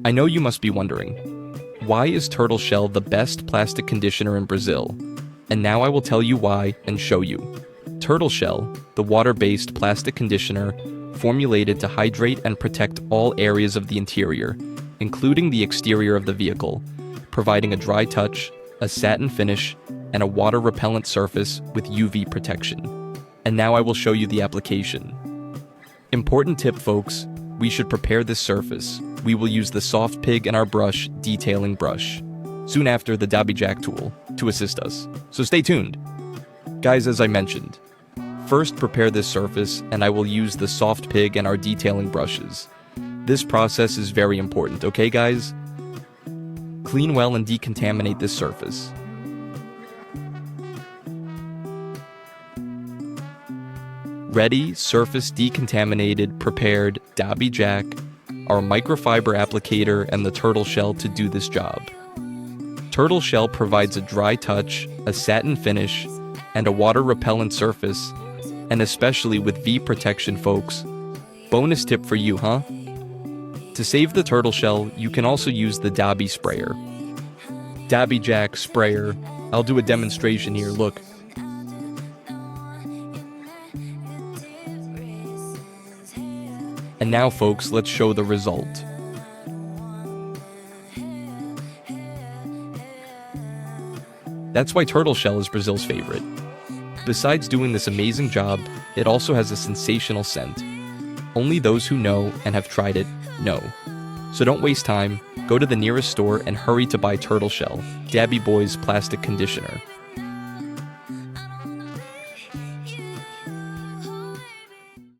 I know you must be wondering, why is Turtle Shell the best plastic conditioner in Brazil? And now I will tell you why and show you. Turtle Shell, the water-based plastic conditioner formulated to hydrate and protect all areas of the interior, including the exterior of the vehicle, providing a dry touch, a satin finish, and a water-repellent surface with UV protection. And now I will show you the application. Important tip, folks, we should prepare this surface. We will use the soft pig in our brush detailing brush, soon after the Dub Boyz tool, to assist us. So stay tuned. Guys, as I mentioned, first prepare this surface and I will use the soft pig and our detailing brushes. This process is very important, okay guys? Clean well and decontaminate this surface. Ready, surface decontaminated, prepared, Dub Boyz, our microfiber applicator and the Turtle Shell to do this job. Turtle Shell provides a dry touch, a satin finish, and a water-repellent surface, and especially with V protection, folks. Bonus tip for you, huh? To save the Turtle Shell, you can also use the Dub Boyz sprayer. Dub Boyz sprayer. I'll do a demonstration here, look. And now, folks, let's show the result. That's why Turtle Shell is Brazil's favorite. Besides doing this amazing job, it also has a sensational scent. Only those who know and have tried it know. So don't waste time, go to the nearest store and hurry to buy Turtle Shell, Dub Boyz plastic conditioner.